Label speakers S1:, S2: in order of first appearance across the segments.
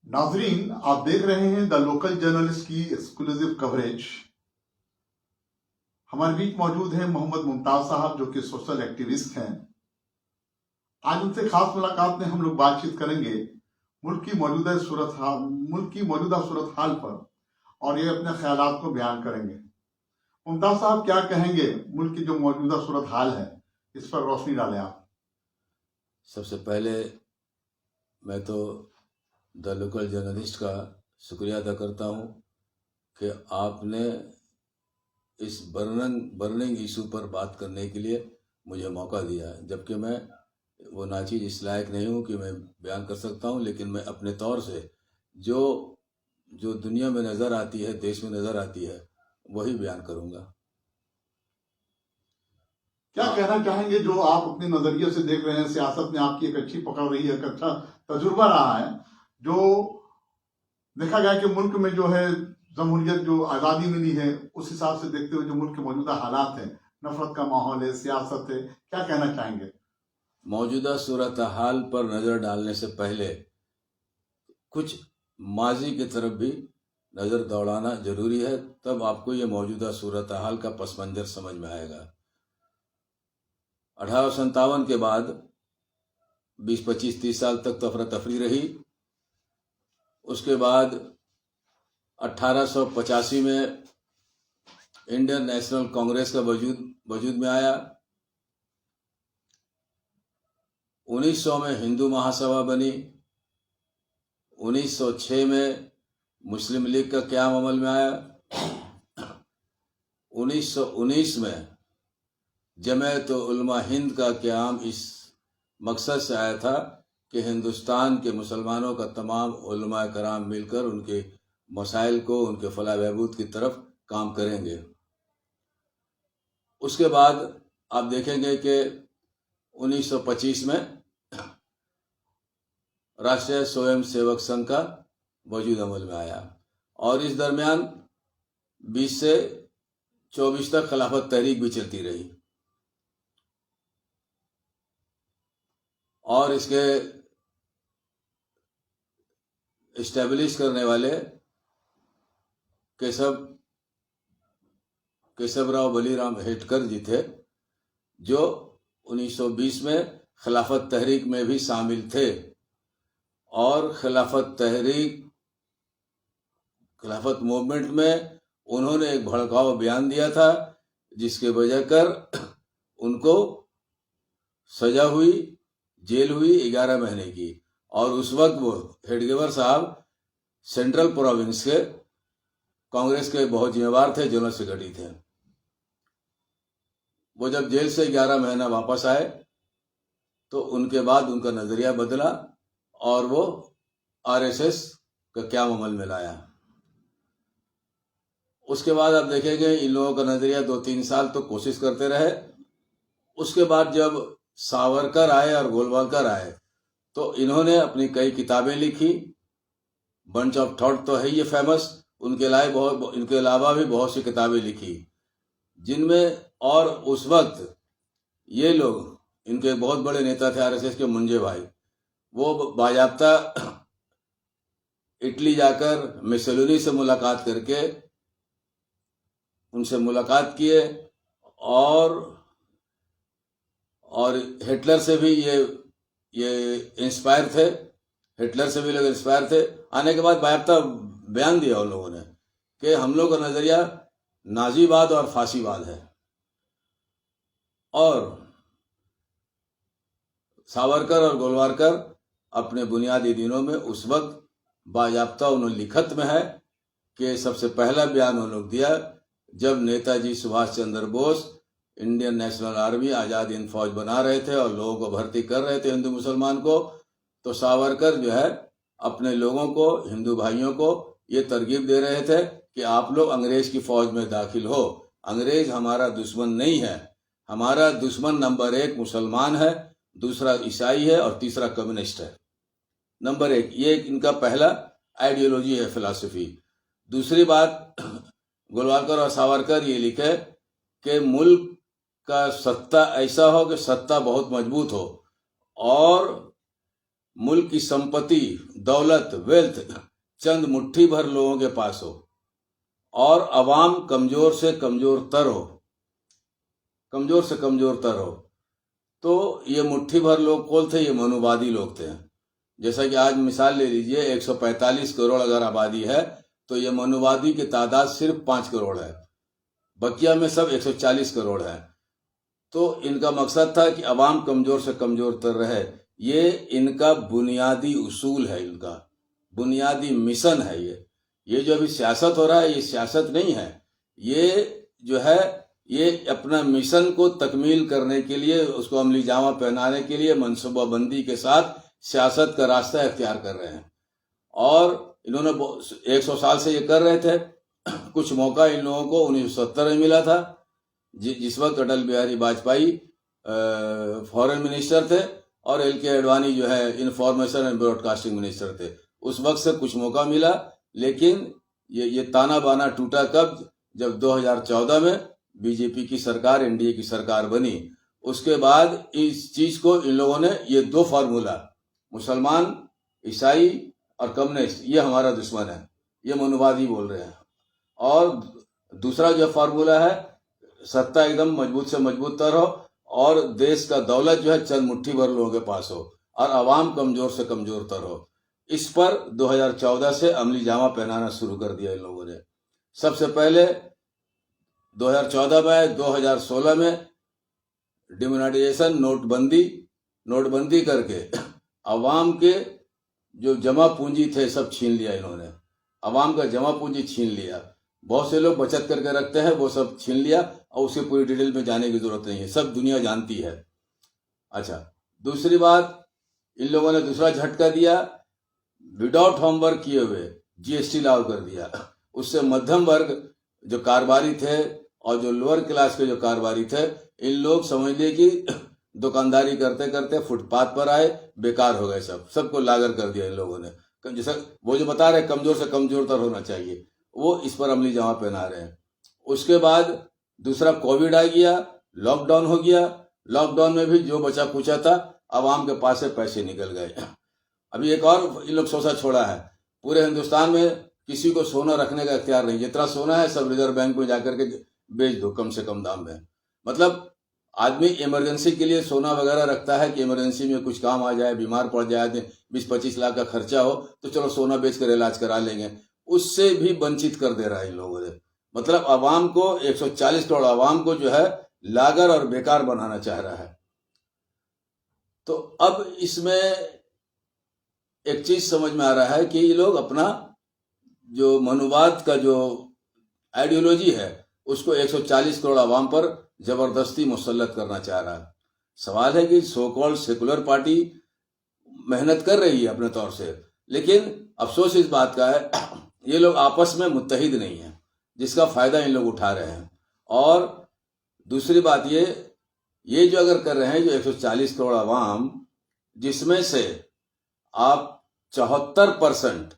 S1: नाजरीन, आप देख रहे हैं द लोकल जर्नलिस्ट की एक्सक्लूसिव कवरेज। हमारे बीच मौजूद हैं मोहम्मद मुमताज साहब, जो कि सोशल एक्टिविस्ट हैं। आज उनसे खास मुलाकात में हम लोग बातचीत करेंगे मुल्क की मौजूदा सूरत हाल पर, और ये अपने ख्यालात को बयान करेंगे। मुमताज साहब, क्या कहेंगे मुल्क की जो मौजूदा सूरत हाल है, इस पर रोशनी डालें आप।
S2: सबसे पहले मैं तो द लोकल जर्नलिस्ट का शुक्रिया अदा करता हूँ कि आपने इस बर्निंग इशू पर बात करने के लिए मुझे मौका दिया, जबकि मैं वो नाचीज इस लायक नहीं हूँ कि मैं बयान कर सकता हूँ। लेकिन मैं अपने तौर से जो जो दुनिया में नज़र आती है, देश में नज़र आती है, वही बयान करूँगा।
S1: क्या कहना चाहेंगे, जो आप अपने नजरिए से देख रहे हैं, सियासत में आपकी एक अच्छी पकड़ रही है, एक अच्छा तजुर्बा रहा है, जो देखा गया कि मुल्क में जो है जमहूरियत, जो आज़ादी मिली है, उस हिसाब से देखते हुए जो मुल्क के मौजूदा हालात है, नफरत का माहौल है, सियासत है, क्या कहना चाहेंगे?
S2: मौजूदा सूरत हाल पर नज़र डालने से पहले कुछ माजी की तरफ भी नज़र दौड़ाना जरूरी है, तब आपको ये मौजूदा सूरत हाल का पस मंजर समझ में आएगा। 1857 के बाद 20, 25, 30 साल तक तो अफरा तफरी रही। उसके बाद 1885 में इंडियन नेशनल कांग्रेस का वजूद में आया। 1900 में हिंदू महासभा बनी। 1906 में मुस्लिम लीग का क़याम अमल में आया। 1919 में जमायत उलमा हिंद का क़याम इस मकसद से आया था कि हिंदुस्तान के मुसलमानों का तमाम उलमा कराम मिलकर उनके मसाइल को, उनके फलाह बहबूद की तरफ काम करेंगे। उसके बाद आप देखेंगे कि 1925 में राष्ट्रीय स्वयं सेवक संघ का वजूद अमल में आया, और इस दरमियान 20 से 24 तक खिलाफत तहरीक भी चलती रही। और इसके इस्टेब्लिश करने वाले केशवराव बलीराम हेडकर जी थे, जो 1920 में खिलाफत तहरीक में भी शामिल थे। और खिलाफत मूवमेंट में उन्होंने एक भड़काऊ बयान दिया था, जिसके वजह कर उनको सजा हुई, जेल हुई 11 महीने की। और उस वक्त वो हेडगेवर साहब सेंट्रल प्रोविंस के कांग्रेस के बहुत जिम्मेवार थे, जनरल सेक्रेटरी थे। वो जब जेल से 11 महीना वापस आए तो उनके बाद उनका नजरिया बदला और वो आरएसएस का क़याम अमल में लाया। उसके बाद आप देखेंगे इन लोगों का नजरिया 2-3 साल तो कोशिश करते रहे। उसके बाद जब सावरकर आए और गोलवालकर आए तो इन्होंने अपनी कई किताबें लिखी। बंच ऑफ थॉट तो है ये फेमस, इनके अलावा भी बहुत सी किताबें लिखी, जिनमें और उस वक्त ये लोग, इनके बहुत बड़े नेता थे आरएसएस के मुंजे भाई, वो बाजाब्ता इटली जाकर मुसोलिनी से मुलाकात करके उनसे मुलाकात किए, और हिटलर से भी ये इंस्पायर थे। हिटलर से भी लोग इंस्पायर थे। आने के बाद बायाब्ता बयान दिया उन लोगों ने कि हम लोग का नजरिया नाजीवाद और फांसीवाद है। और सावरकर और गोलवालकर अपने बुनियादी दिनों में उस वक्त बायाब्ता उन्होंने लिखत में है कि सबसे पहला बयान उन लोग दिया जब Netaji Subhash Chandra Bose Indian national army, Azad Hind फौज बना रहे थे और लोगों को भर्ती कर रहे थे, हिंदू मुसलमान को। तो सावरकर जो है अपने लोगों को, हिंदू भाइयों को ये तरगीब दे रहे थे कि आप लोग अंग्रेज की फौज में दाखिल हो। अंग्रेज हमारा दुश्मन नहीं है। हमारा दुश्मन नंबर 1 मुसलमान है, दूसरा ईसाई है और तीसरा कम्युनिस्ट है। नंबर 1 ये इनका पहला आइडियोलॉजी है, फिलॉसफी। दूसरी बात, गोलवालकर और सावरकर ये लिखे कि मुल्क का सत्ता ऐसा हो कि सत्ता बहुत मजबूत हो, और मुल्क की संपत्ति, दौलत, वेल्थ चंद मुट्ठी भर लोगों के पास हो और अवाम कमजोर से कमजोर तर हो, कमजोर से कमजोर तर हो, तो ये मुट्ठी भर लोग कौन थे? ये मनुवादी लोग थे। जैसा कि आज मिसाल ले लीजिए, 145 करोड़ अगर आबादी है तो ये मनुवादी की तादाद सिर्फ 5 करोड़ है, बकिया में सब 140 करोड़ है। तो इनका मकसद था कि अवाम कमजोर से कमजोर तर रहे। ये इनका बुनियादी उसूल है, इनका बुनियादी मिशन है। ये जो अभी सियासत हो रहा है, ये सियासत नहीं है, ये जो है ये अपना मिशन को तकमील करने के लिए, उसको अमली जामा पहनाने के लिए मनसूबाबंदी के साथ सियासत का रास्ता इख्तियार कर रहे हैं। और इन्होंने 100 साल से ये कर रहे थे। कुछ मौका इन लोगों को 1970 में मिला था, जिस वक्त अटल बिहारी वाजपेयी फॉरेन मिनिस्टर थे और एल.के. आडवाणी जो है इंफॉर्मेशन एंड ब्रॉडकास्टिंग मिनिस्टर थे। उस वक्त से कुछ मौका मिला, लेकिन ये ताना बाना टूटा कब? जब 2014 में बीजेपी की सरकार, एनडीए की सरकार बनी। उसके बाद इस चीज को इन लोगों ने, ये दो फार्मूला, मुसलमान, ईसाई और कम्युनिस्ट, ये हमारा दुश्मन है, ये मनुवादी बोल रहे हैं। और दूसरा जो फार्मूला है, सत्ता एकदम मजबूत से मजबूत तर हो और देश का दौलत जो है चंद मुट्ठी भर लोगों के पास हो और अवाम कमजोर से कमजोर तर हो। इस पर 2014 से अमली जामा पहनाना शुरू कर दिया इन लोगों ने। सबसे पहले 2014 में, 2016 में डिमोनेटाइजेशन, नोटबंदी करके अवाम के जो जमा पूंजी थे सब छीन लिया इन्होंने। अवाम का जमा पूंजी छीन लिया। बहुत से लोग बचत करके रखते हैं, वो सब छीन लिया और उसकी पूरी डिटेल में जाने की जरूरत नहीं है, सब दुनिया जानती है। अच्छा, दूसरी बात, इन लोगों ने दूसरा झटका दिया, विदाउट होमवर्क किए हुए जीएसटी लागू कर दिया। उससे मध्यम वर्ग जो कारोबारी थे और जो लोअर क्लास के जो कारोबारी थे, इन लोग समझ लिए कि दुकानदारी करते करते फुटपाथ पर आए, बेकार हो गए, सबको लागर कर दिया इन लोगों ने। जैसा वो जो बता रहे कमजोर से कमजोर तर होना चाहिए, वो इस पर अमली जामा पहना रहे हैं। उसके बाद दूसरा कोविड आ गया, लॉकडाउन हो गया। लॉकडाउन में भी जो बचा कुचा था, अवाम के पास से पैसे निकल गए। अभी एक और इन लोग सोचा छोड़ा है, पूरे हिंदुस्तान में किसी को सोना रखने का इख्तियार नहीं, जितना सोना है सब रिजर्व बैंक में जाकर के बेच दो कम से कम दाम में। मतलब आदमी इमरजेंसी के लिए सोना वगैरह रखता है कि इमरजेंसी में कुछ काम आ जाए, बीमार पड़ जाए, 20-25 लाख का खर्चा हो तो चलो सोना बेच कर इलाज करा लेंगे, उससे भी वंचित कर दे रहा है इन लोगों ने। मतलब अवाम को, 140 करोड़ अवाम को जो है लागर और बेकार बनाना चाह रहा है। तो अब इसमें एक चीज समझ में आ रहा है कि ये लोग अपना जो मनुवाद का जो आइडियोलॉजी है उसको 140 करोड़ अवाम पर जबरदस्ती मुसल्लत करना चाह रहा है। सवाल है कि सो कॉल्ड सेकुलर पार्टी मेहनत कर रही है अपने तौर से, लेकिन अफसोस इस बात का है ये लोग आपस में मुत्तहिद नहीं है, जिसका फायदा इन लोग उठा रहे हैं। और दूसरी बात ये जो अगर कर रहे हैं, जो 140 करोड़ अवाम, जिसमें से आप 74%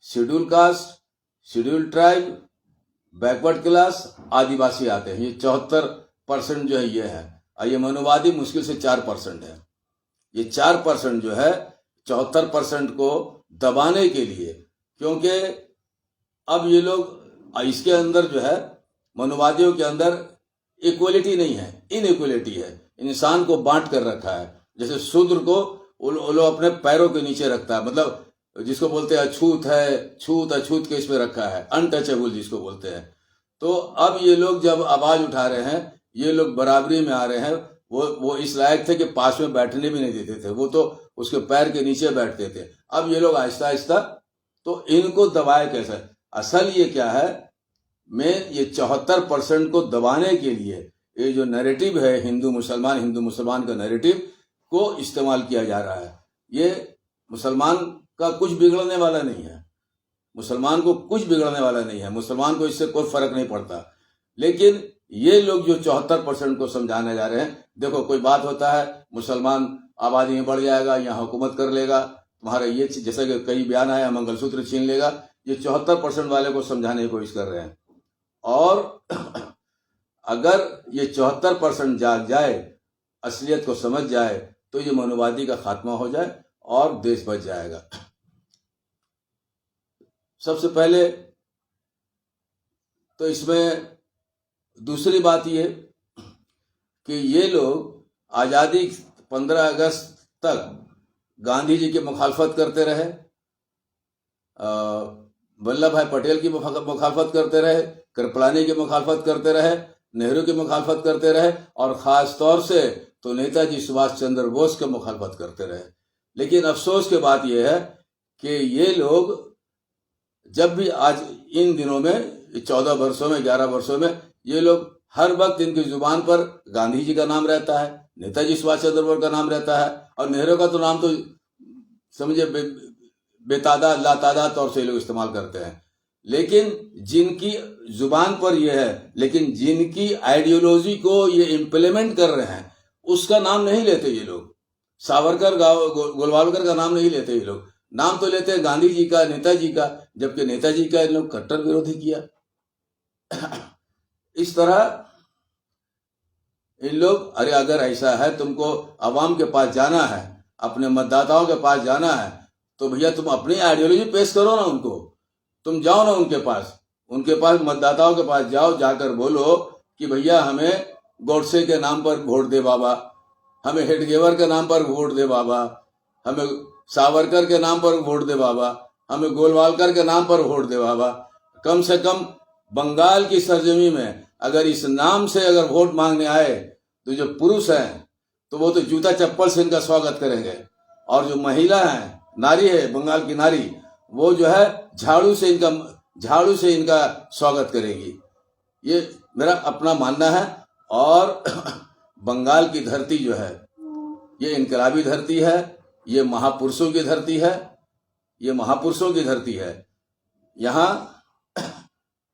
S2: schedule caste, schedule tribe, backward class, आदिवासी आते हैं। ये 74% जो है ये है, और ये मनुवादी मुश्किल से 4% है। ये 4% जो है 74% को दबाने के लिए, क्योंकि अब ये लोग, इसके अंदर जो है मनुवादियों के अंदर इक्वलिटी नहीं है, इनइक्वलिटी है। इंसान को बांट कर रखा है। जैसे शूद्र को वो लोग अपने पैरों के नीचे रखता है, मतलब जिसको बोलते हैं अछूत है, छूत अछूत के इसमें रखा है, अनटचेबल जिसको बोलते हैं। तो अब ये लोग जब आवाज उठा रहे हैं, ये लोग बराबरी में आ रहे हैं। वो इस लायक थे कि पास में बैठने भी नहीं देते थे, वो तो उसके पैर के नीचे बैठते थे। अब ये लोग आहिस्ता आहिस्ता, तो इनको दबाए कैसे? असल ये क्या है, मैं ये 74% को दबाने के लिए ये जो नैरेटिव है हिंदू मुसलमान का नैरेटिव को इस्तेमाल किया जा रहा है। ये मुसलमान का कुछ बिगड़ने वाला नहीं है, मुसलमान को कुछ बिगड़ने वाला नहीं है, मुसलमान को इससे कोई फर्क नहीं पड़ता। लेकिन ये लोग जो 74% को समझाने जा रहे हैं, देखो कोई बात होता है, मुसलमान आबादी में बढ़ जाएगा, यहाँ हुकूमत कर लेगा, तुम्हारा ये जैसा कि कई बयान आया, मंगलसूत्र छीन लेगा, ये 74% वाले को समझाने की कोशिश कर रहे हैं। और अगर ये 74% जाग जाए, असलियत को समझ जाए, तो ये मनुवादी का खात्मा हो जाए और देश बच जाएगा। सबसे पहले तो इसमें दूसरी बात ये कि ये लोग आज़ादी 15 अगस्त तक गांधी जी की मुखालफत करते रहे, वल्लभ भाई पटेल की मुखालफत करते रहे, कृपलानी की मुखालफत करते रहे, नेहरू की मुखालफत करते रहे और ख़ास तौर से तो नेताजी सुभाष चंद्र बोस के मुखालफत करते रहे। लेकिन अफसोस की बात यह है कि ये लोग जब भी आज इन दिनों में 14 वर्षों में 11 वर्षों में ये लोग हर वक्त इनकी जुबान पर गांधी जी का नाम रहता है, नेताजी सुभाष चंद्र बोस का नाम रहता है और नेहरू का तो नाम तो समझे बेतादाद लातादाद तौर से लोग इस्तेमाल करते हैं। लेकिन जिनकी जुबान पर यह है, लेकिन जिनकी आइडियोलॉजी को ये इम्प्लीमेंट कर रहे हैं उसका नाम नहीं लेते ये लोग। सावरकर गोलवालकर का नाम नहीं लेते ये लोग, नाम तो लेते हैं गांधी जी का, नेताजी का, जबकि नेताजी का इन लोग कट्टर विरोधी किया। इस तरह इन लोग, अरे अगर ऐसा है तुमको अवाम के पास जाना है, अपने मतदाताओं के पास जाना है, तो भैया तुम अपनी आइडियोलॉजी पेश करो ना उनको, तुम जाओ ना उनके पास मतदाताओं के पास जाओ, जाकर बोलो कि भैया हमें गोडसे के नाम पर वोट दे बाबा, हमें हेडगेवर के नाम पर वोट दे बाबा, हमें सावरकर के नाम पर वोट दे बाबा, हमें गोलवालकर के नाम पर वोट दे बाबा। कम से कम बंगाल की सरजमी में अगर इस नाम से अगर वोट मांगने आए तो जो पुरुष हैं तो वो तो जूता चप्पल से इनका स्वागत करेंगे, और जो महिला है, नारी है, बंगाल की नारी, वो जो है झाड़ू से इनका स्वागत करेगी। ये मेरा अपना मानना है। और बंगाल की धरती जो है ये इनकलाबी धरती है, ये महापुरुषों की धरती है, ये महापुरुषों की धरती है। यहाँ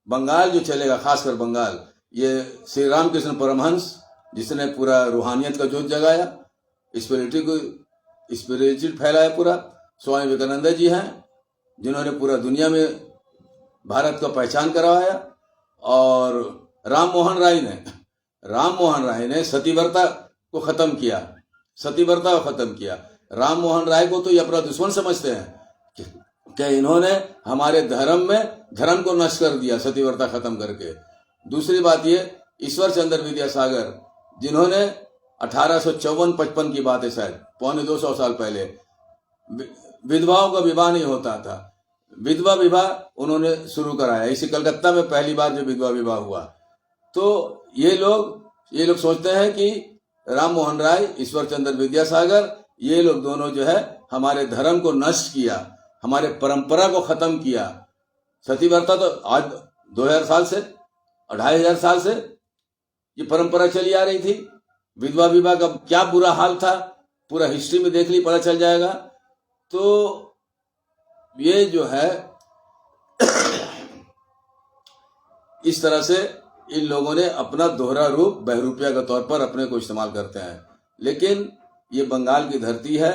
S2: बंगाल जो चलेगा, खासकर बंगाल, ये श्री रामकृष्ण परमहंस जिसने पूरा रूहानियत का जोत जगाया, स्पिरिचुअलिटी फैलाया पूरा, स्वामी विवेकानंद जी हैं जिन्होंने पूरा दुनिया में भारत को पहचान करवाया, और राम मोहन राय ने सतीव्रता को खत्म किया। राम मोहन राय को तो ये अपना दुश्मन समझते हैं कि इन्होंने हमारे धर्म को नष्ट कर दिया सतीव्रता खत्म करके। दूसरी बात ये, ईश्वर चंद्र विद्यासागर जिन्होंने 1854-55 की बात है, शायद 250 साल पहले विधवाओं का विवाह नहीं होता था, विधवा विवाह उन्होंने शुरू कराया। इसी कलकत्ता में पहली बार जो विधवा विवाह हुआ। तो ये लोग सोचते हैं कि राम मोहन राय, ईश्वर चंद्र विद्यासागर, ये लोग दोनों जो है हमारे धर्म को नष्ट किया, हमारे परंपरा को खत्म किया। सतीव्रता तो आज 2000 साल से 2500 साल से ये परंपरा चली आ रही थी। विधवा विवाह का क्या बुरा हाल था, पूरा हिस्ट्री में देख ली, पता चल जाएगा। तो ये जो है इस तरह से इन लोगों ने अपना दोहरा रूप बहरूपिया के तौर पर अपने को इस्तेमाल करते हैं। लेकिन ये बंगाल की धरती है,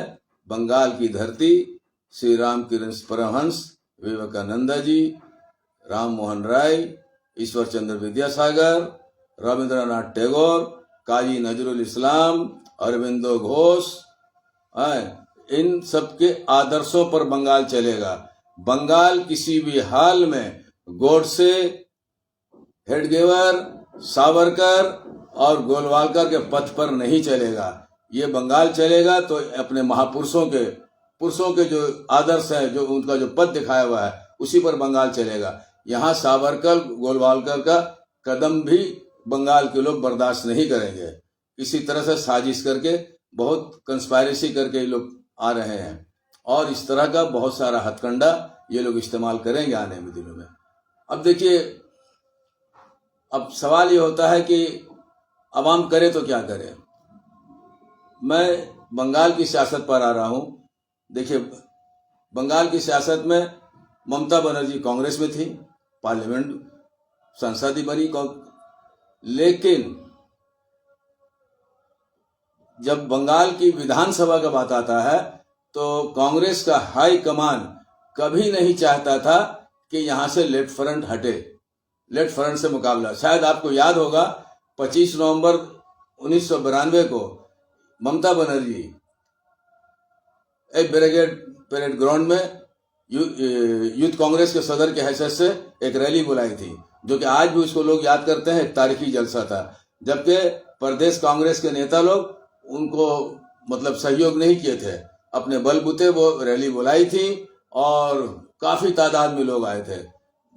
S2: बंगाल की धरती श्री रामकृष्ण परमहंस, विवेकानंद जी, राम मोहन राय, ईश्वर चंद्र विद्यासागर, रविंद्रनाथ टैगोर, काजी नजरुल इस्लाम, अरविंदो घोष, इन सबके आदर्शों पर बंगाल चलेगा। बंगाल किसी भी हाल में गोडसे, हेडगेवर, सावरकर और गोलवालकर के पथ पर नहीं चलेगा। ये बंगाल चलेगा तो अपने पुरुषों के जो आदर्श है, जो उनका जो पथ दिखाया हुआ है, उसी पर बंगाल चलेगा। यहाँ सावरकर, गोलवालकर का कदम भी बंगाल के लोग बर्दाश्त नहीं करेंगे। इसी तरह से साजिश करके, बहुत कंस्पायरेसी करके ये लोग आ रहे हैं, और इस तरह का बहुत सारा हथकंडा ये लोग इस्तेमाल करेंगे आने में दिनों में। अब देखिए, अब सवाल ये होता है कि अवाम करे तो क्या करे। मैं बंगाल की सियासत पर आ रहा हूं। देखिए, बंगाल की सियासत में ममता बनर्जी कांग्रेस में थी, पार्लियामेंट सांसद ही बनी, लेकिन जब बंगाल की विधानसभा का बात आता है तो कांग्रेस का हाई कमान कभी नहीं चाहता था कि यहां से लेफ्ट फ्रंट हटे, लेफ्ट फ्रंट से मुकाबला। शायद आपको याद होगा 25 नवंबर 1992 को ममता बनर्जी एक ब्रिगेड परेड ग्राउंड में यूथ कांग्रेस के सदर के हैसियत से एक रैली बुलाई थी, जो कि आज भी उसको लोग याद करते हैं। एक तारीखी जलसा था, जबकि प्रदेश कांग्रेस के नेता लोग उनको मतलब सहयोग नहीं किए थे। अपने बलबूते वो रैली बुलाई थी और काफी तादाद में लोग आए थे,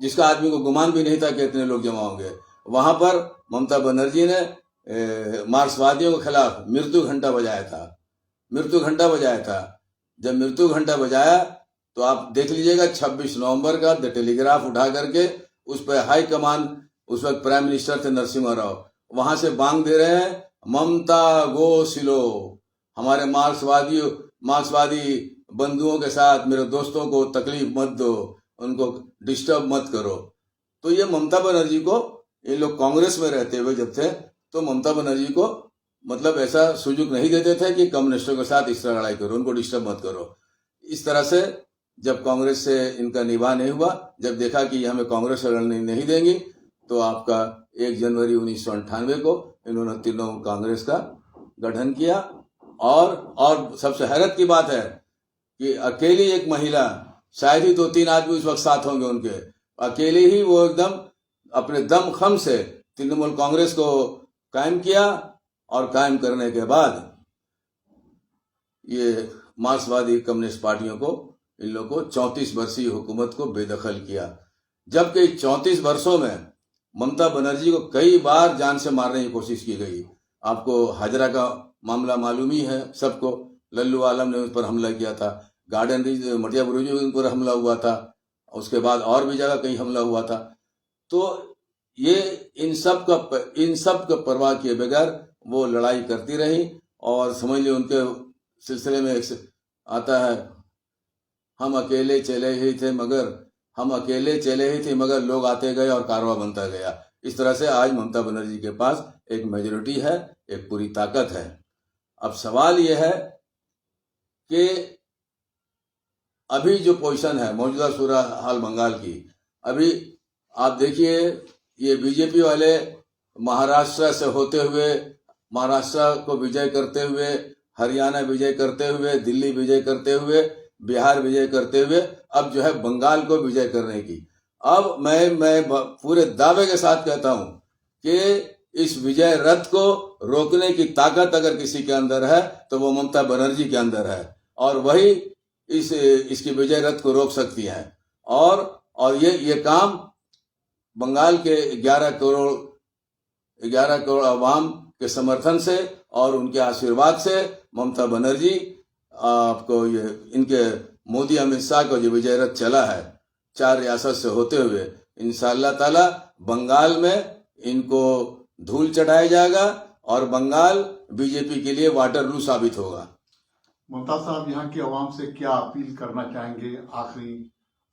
S2: जिसका आदमी को गुमान भी नहीं था कि इतने लोग जमा होंगे। वहां पर ममता बनर्जी ने मार्क्सवादियों के खिलाफ मृत्यु घंटा बजाया था। जब मृत्यु घंटा बजाया तो आप देख लीजिएगा 26 नवंबर का द टेलीग्राफ उठा करके उस पर हाई कमान, उस वक्त प्राइम मिनिस्टर थे नरसिम्हा राव, वहां से बांग दे रहे हैं, ममता गो सिलो, हमारे मार्क्सवादी बंधुओं के साथ मेरे दोस्तों को तकलीफ मत दो, उनको डिस्टर्ब मत करो। तो ये ममता बनर्जी को, ये लोग कांग्रेस में रहते हुए जब थे तो ममता बनर्जी को मतलब ऐसा सुजुग नहीं देते थे कि कम्युनिस्टों के साथ इस तरह लड़ाई करो, उनको डिस्टर्ब मत करो। इस तरह से जब कांग्रेस से इनका निभाव नहीं हुआ, जब देखा कि हमें कांग्रेस से लड़ने नहीं देंगी, तो आपका 1 जनवरी 1998 को इन्होंने तृणमूल कांग्रेस का गठन किया। और सबसे हैरत की बात है कि अकेली एक महिला, शायद ही 2-3 आदमी उस वक्त साथ होंगे उनके, अकेले ही वो एकदम अपने दम खम से तृणमूल कांग्रेस को कायम किया। और कायम करने के बाद ये मार्क्सवादी कम्युनिस्ट पार्टियों को, इन लोगों को 34 वर्षीय हुकूमत को बेदखल किया। जबकि 34 वर्षों में ममता बनर्जी को कई बार जान से मारने की कोशिश की गई। आपको हाजरा का मामला मालूम ही है सबको, लल्लू आलम ने उन पर हमला किया था, गार्डन रिज मटिया बुरुज में उन पर हमला हुआ था, उसके बाद और भी जगह कहीं हमला हुआ था। तो ये इन सब का परवाह किए बगैर वो लड़ाई करती रही। और समझ लीजिए उनके सिलसिले में एक आता है, हम अकेले चले ही थे मगर लोग आते गए और कारवां बनता गया। इस तरह से आज ममता बनर्जी के पास एक मेजोरिटी है, एक पूरी ताकत है। अब सवाल यह है कि अभी जो पोजीशन है, मौजूदा सूरत हाल बंगाल की, अभी आप देखिए ये बीजेपी वाले महाराष्ट्र से होते हुए, महाराष्ट्र को विजय करते हुए, हरियाणा विजय करते हुए, दिल्ली विजय करते हुए, बिहार विजय करते हुए, अब जो है बंगाल को विजय करने की। अब मैं पूरे दावे के साथ कहता हूं कि इस विजय रथ को रोकने की ताकत अगर किसी के अंदर है तो वो ममता बनर्जी के अंदर है, और वही इसकी विजय रथ को रोक सकती है। और ये काम बंगाल के 11 करोड़ आवाम के समर्थन से और उनके आशीर्वाद से ममता बनर्जी, आपको ये इनके मोदी अमित शाह का जो विजय रथ चला है 4 रियासत से होते हुए, इंशाअल्लाह ताला बंगाल में इनको धूल चढ़ाया जाएगा और बंगाल बीजेपी के लिए वाटरलू साबित होगा।
S1: ममता साहब, यहाँ की आवाम से क्या अपील करना चाहेंगे? आखिरी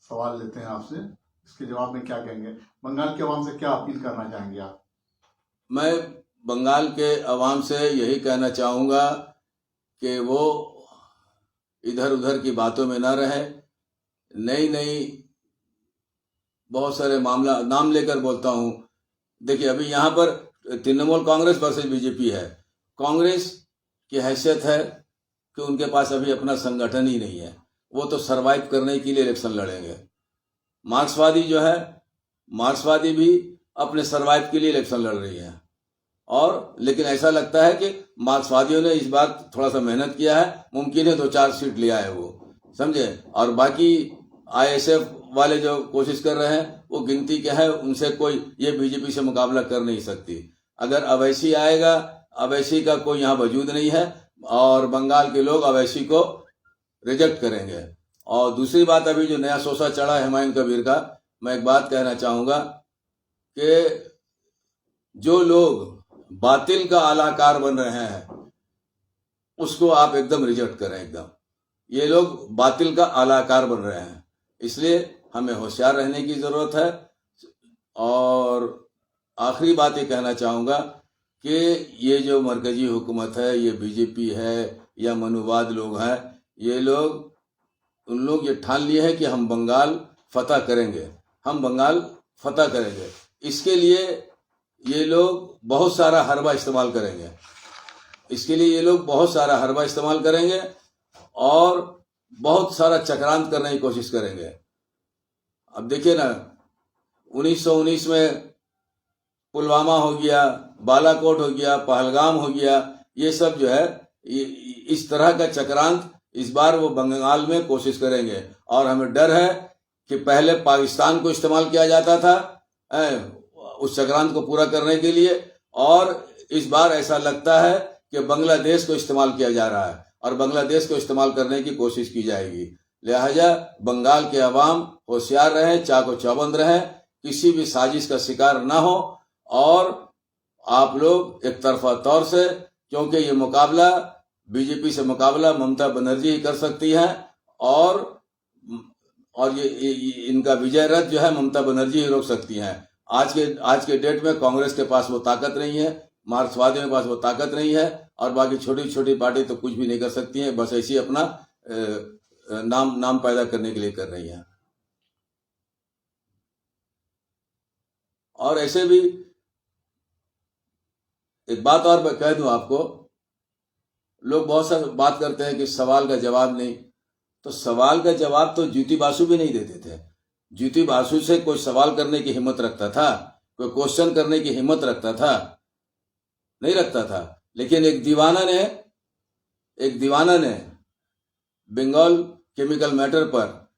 S1: सवाल लेते हैं आपसे, इसके जवाब में क्या कहेंगे? बंगाल की आवाम से क्या अपील करना चाहेंगे आप? मैं
S2: बंगाल के अवाम से यही कहना चाहूँगा कि वो इधर उधर की बातों में ना रहे। नई बहुत सारे मामला नाम लेकर बोलता हूँ। देखिए अभी यहाँ पर तृणमूल कांग्रेस वर्सेस बीजेपी है। कांग्रेस की हैसियत है कि उनके पास अभी अपना संगठन ही नहीं है, वो तो सरवाइव करने के लिए इलेक्शन लड़ेंगे। मार्क्सवादी जो है, मार्क्सवादी भी अपने सरवाइव के लिए इलेक्शन लड़ रही है। और लेकिन ऐसा लगता है कि मार्क्सवादियों ने इस बार थोड़ा सा मेहनत किया है, मुमकिन है 2-4 सीट लिया है वो, समझे। और बाकी आईएसएफ वाले जो कोशिश कर रहे हैं वो गिनती के है, उनसे कोई ये बीजेपी से मुकाबला कर नहीं सकती। अगर अवैसी आएगा, अवैसी का कोई यहाँ वजूद नहीं है और बंगाल के लोग अवैसी को रिजेक्ट करेंगे। और दूसरी बात, अभी जो नया सोसा चढ़ा है हुमायूं कबीर का, मैं एक बात कहना चाहूंगा कि जो लोग बातिल का आलाकार बन रहे हैं उसको आप एकदम रिजेक्ट करें। एकदम ये लोग बातिल का आलाकार बन रहे हैं, इसलिए हमें होशियार रहने की जरूरत है। और आखिरी बात ये कहना चाहूंगा कि ये जो मरकजी हुकूमत है, ये बीजेपी है या मनुवाद लोग हैं, ये लोग उन लोग ये ठान लिए हैं कि हम बंगाल फतह करेंगे, हम बंगाल फतह करेंगे। इसके लिए ये लोग बहुत सारा हरबा इस्तेमाल करेंगे, इसके लिए ये लोग बहुत सारा हरबा इस्तेमाल करेंगे। और बहुत सारा चक्रांत करने की कोशिश करेंगे। अब देखिए ना, 1919 में पुलवामा हो गया, बालाकोट हो गया, पहलगाम हो गया, ये सब जो है इस तरह का चक्रांत इस बार वो बंगाल में कोशिश करेंगे। और हमें डर है कि पहले पाकिस्तान को इस्तेमाल किया जाता था उस चक्रांत को पूरा करने के लिए, और इस बार ऐसा लगता है कि बांग्लादेश को इस्तेमाल किया जा रहा है और बांग्लादेश को इस्तेमाल करने की कोशिश की जाएगी। लिहाजा बंगाल के अवाम होशियार रहें, चाको चौबंद रहें, किसी भी साजिश का शिकार ना हो। और आप लोग एक तरफा तौर से, क्योंकि ये मुकाबला बीजेपी से मुकाबला ममता बनर्जी ही कर सकती हैं, और ये इनका विजय रथ जो है ममता बनर्जी ही रोक सकती हैं। आज के डेट में कांग्रेस के पास वो ताकत नहीं है, मार्क्सवादियों के पास वो ताकत नहीं है, और बाकी छोटी छोटी पार्टी तो कुछ भी नहीं कर सकती हैं, बस ऐसी अपना नाम पैदा करने के लिए कर रही हैं। और ऐसे भी एक बात और मैं कह दूं आपको, लोग बहुत सारी बात करते हैं कि सवाल का जवाब नहीं, तो सवाल का जवाब तो ज्योति बासु भी नहीं देते थे। ज्योति बासु से कोई सवाल करने की हिम्मत रखता था, कोई क्वेश्चन करने की हिम्मत रखता था? नहीं रखता था। लेकिन एक दीवाना ने बंगाल केमिकल मैटर पर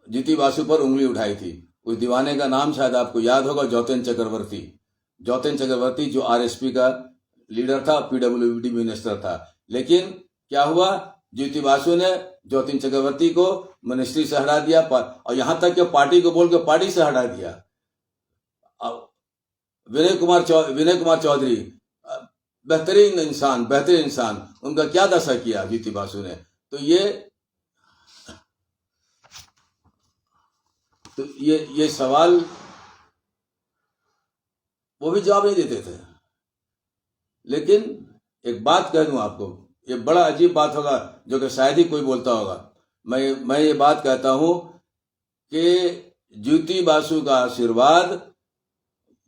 S2: ज्योति बासु पर उंगली उठाई थी। उस दीवाने का नाम शायद आपको याद होगा, ज्योतिन चक्रवर्ती, जो आरएसपी का लीडर था, पीडब्ल्यूडी मिनिस्टर था। लेकिन क्या हुआ, ज्योति बासु ने ज्योतिन चक्रवर्ती को मिनिस्ट्री से हटा दिया, और यहां तक कि पार्टी को बोल के पार्टी से हटा दिया। विनय कुमार चौधरी बेहतरीन इंसान, उनका क्या दशा किया ज्योति बासु ने। तो ये सवाल वो भी जवाब नहीं देते थे। लेकिन एक बात कह दूं आपको, ये बड़ा अजीब बात होगा जो कि शायद ही कोई बोलता होगा। मैं ये बात कहता हूं कि ज्योति बासु का आशीर्वाद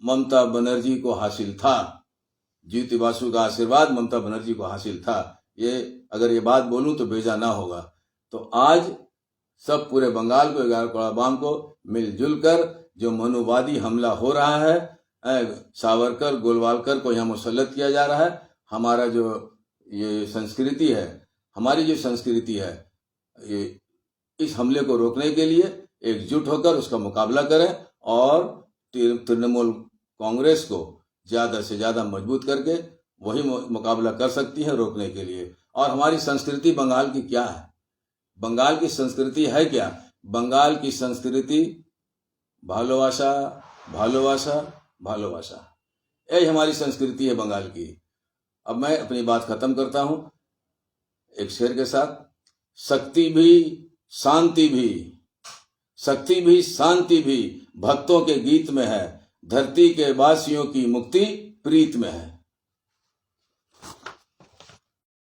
S2: ममता बनर्जी को हासिल था। ज्योति बासु का आशीर्वाद ममता बनर्जी को हासिल था। अगर ये बात बोलूं तो बेजा ना होगा। तो आज सब पूरे बंगाल को, 11 करोड़ आवाम को मिलजुल कर जो मनुवादी हमला हो रहा है, सावरकर गोलवालकर को यहाँ मुसल्लत किया जा रहा है, हमारा जो ये संस्कृति है, हमारी जो संस्कृति है, ये इस हमले को रोकने के लिए एकजुट होकर उसका मुकाबला करें और तृणमूल कांग्रेस को ज्यादा से ज्यादा मजबूत करके वही मुकाबला कर सकती है रोकने के लिए। और हमारी संस्कृति बंगाल की क्या है? बंगाल की संस्कृति है क्या? बंगाल की संस्कृति भालोबासा, भालोबासा, भालोबासा, यही हमारी संस्कृति है बंगाल की। अब मैं अपनी बात खत्म करता हूं एक शेर के साथ। शक्ति भी शांति भी भक्तों के गीत में है, धरती के वासियों की मुक्ति प्रीत में है।